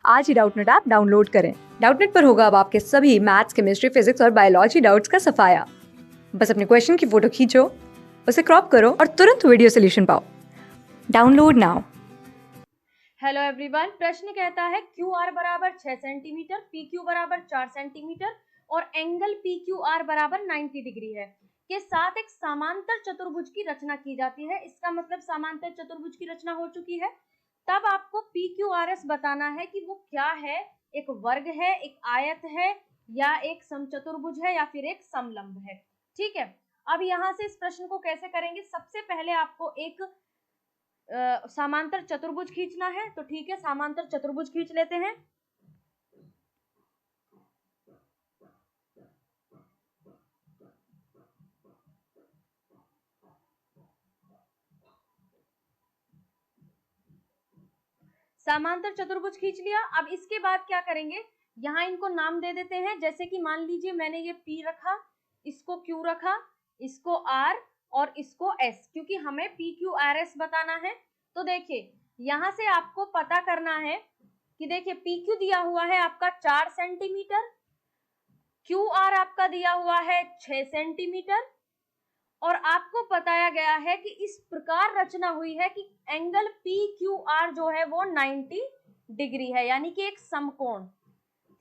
आज ही Doubtnut app download करें। Doubtnut पर होगा अब आपके सभी मैथ्स, केमिस्ट्री, फिजिक्स और बायोलॉजी डाउट्स का सफाया। बस अपने क्वेश्चन की फोटो खींचो, उसे क्रॉप करो और तुरंत वीडियो सोल्यूशन पाओ। Download now. हेलो एवरीवन, प्रश्न कहता है क्यू आर बराबर 6 सेंटीमीटर, पी क्यू बराबर 4 सेंटीमीटर और एंगल पी क्यू आर बराबर 90 डिग्री है के साथ एक समांतर चतुर्भुज की रचना की जाती है। इसका मतलब समांतर चतुर्भुज की रचना हो चुकी है। तब आपको पी क्यू आर एस बताना है कि वो क्या है, एक वर्ग है, एक आयत है, या एक समचतुर्भुज है, या फिर एक समलंब है। ठीक है, अब यहाँ से इस प्रश्न को कैसे करेंगे, सबसे पहले आपको एक समांतर चतुर्भुज खींचना है। तो ठीक है, समांतर चतुर्भुज खींच लेते हैं। समांतर चतुर्भुज खींच लिया। अब इसके बाद क्या करेंगे, यहाँ इनको नाम दे देते हैं। जैसे कि मान लीजिए मैंने ये P रखा, इसको Q रखा, इसको R और इसको S, क्योंकि हमें PQRS बताना है। तो देखिए यहाँ से आपको पता करना है कि देखिए PQ दिया हुआ है आपका 4 सेंटीमीटर, QR आपका दिया हुआ है 6 सेंटीमीटर, और आपको बताया गया है कि इस प्रकार रचना हुई है कि एंगल पी क्यू आर जो है वो 90 डिग्री है, यानी कि एक समकोण।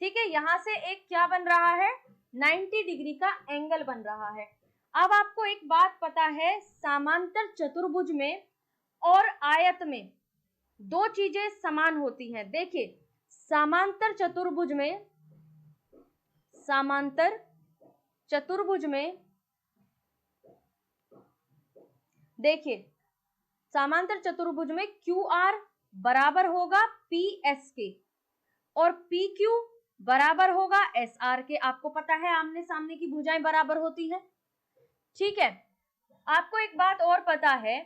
ठीक है, यहां से एक क्या बन रहा है, 90 डिग्री का एंगल बन रहा है। अब आपको एक बात पता है, समांतर चतुर्भुज में और आयत में दो चीजें समान होती हैं। देखिए समांतर चतुर्भुज में देखिए समांतर चतुर्भुज में क्यू आर बराबर होगा पी एस के और पी क्यू बराबर होगा एस आर के। आपको पता है आमने सामने की भुजाएं बराबर होती हैं। ठीक है, आपको एक बात और पता है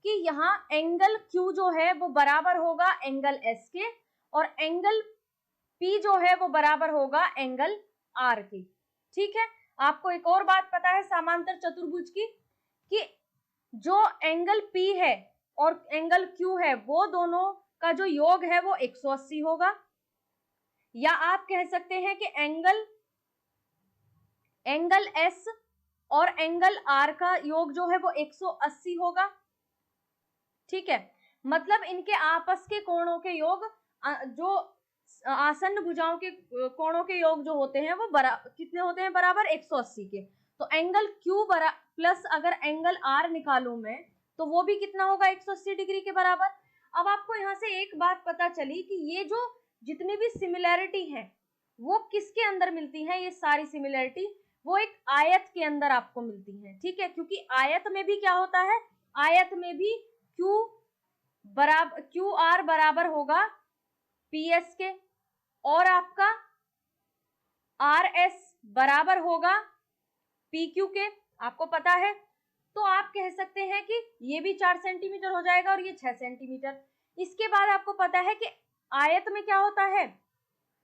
कि यहाँ एंगल क्यू जो है वो बराबर होगा एंगल एस के और एंगल पी जो है वो बराबर होगा एंगल आर के। ठीक है, आपको एक और बात पता है समांतर चतुर्भुज की कि जो एंगल P है और एंगल Q है वो दोनों का जो योग है वो 180 होगा, या आप कह सकते हैं कि एंगल S और एंगल R का योग जो है वो 180 होगा। ठीक है, मतलब इनके आपस के कोणों के योग, जो आसन्न भुजाओं के कोणों के योग जो होते हैं वो कितने होते हैं, बराबर 180 के। तो एंगल Q प्लस अगर एंगल R निकालूं मैं तो वो भी कितना होगा, 180 डिग्री के बराबर। अब आपको यहाँ से एक बात पता चली कि ये जो जितनी भी सिमिलैरिटी है वो किसके अंदर मिलती है, ये सारी सिमिलैरिटी वो एक आयत के अंदर आपको मिलती है। ठीक है, क्योंकि आयत में भी क्या होता है, आयत में भी क्यू आर बराबर होगा पी एस के और आपका आर एस बराबर होगा पी क्यू के, आपको पता है। तो आप कह सकते हैं कि ये भी 4 सेंटीमीटर हो जाएगा और ये 6 सेंटीमीटर। इसके बाद आपको पता है कि आयत में क्या होता है,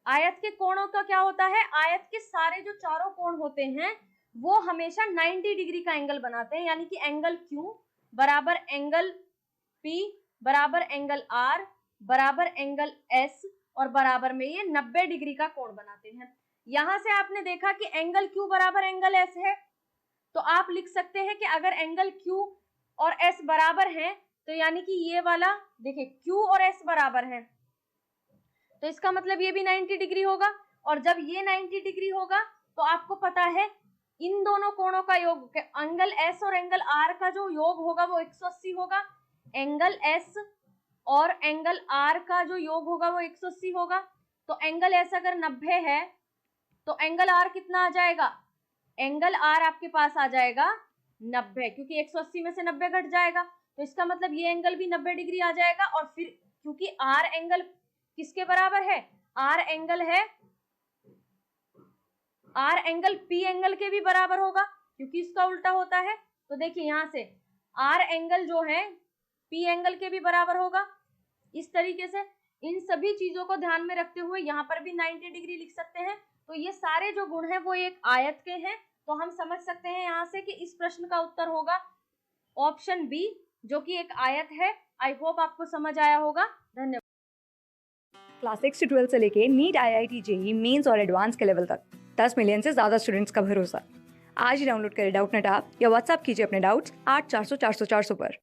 आयत के कोणों का क्या होता है, आयत के सारे जो चारों कोण होते हैं वो हमेशा 90 डिग्री का एंगल बनाते हैं, यानी कि एंगल Q बराबर एंगल P बराबर एंगल R बराबर एंगल S और बराबर में ये 90 डिग्री का कोण बनाते हैं। यहां से आपने देखा कि एंगल Q बराबर एंगल S है, तो आप लिख सकते हैं कि अगर एंगल Q और S बराबर हैं तो यानी कि ये वाला देखिए Q और S बराबर हैं तो इसका मतलब ये भी 90 डिग्री होगा, और जब ये 90 डिग्री होगा तो आपको पता है इन दोनों कोणों का योग, एंगल S और एंगल R का जो योग होगा वो 180 होगा, एंगल S और एंगल R का जो योग होगा वो 180 होगा। तो एंगल S अगर 90 है तो एंगल R कितना आ जाएगा, एंगल R आपके पास आ जाएगा 90, क्योंकि 180 में से 90 घट जाएगा तो इसका मतलब ये एंगल भी 90 डिग्री आ जाएगा। और फिर क्योंकि R एंगल किसके बराबर है, R एंगल P एंगल के भी बराबर होगा, क्योंकि इसका उल्टा होता है। तो देखिए यहाँ से R एंगल जो है P एंगल के भी बराबर होगा। इस तरीके से इन सभी चीजों को ध्यान में रखते हुए यहाँ पर भी 90 डिग्री लिख सकते हैं। तो ये सारे जो गुण हैं वो एक आयत के हैं, तो हम समझ सकते हैं यहाँ से कि इस प्रश्न का उत्तर होगा ऑप्शन बी, जो कि एक आयत है। आई होप आपको समझ आया होगा। धन्यवाद। क्लास 6 से 12 से लेके नीट, IIT, जेई मेंस और एडवांस के लेवल तक 10 मिलियन से ज्यादा स्टूडेंट्स का भरोसा। आज ही डाउनलोड करें डाउटनेट ऐप या व्हाट्सएप कीजिए अपने डाउट्स 8400 400 400 पर।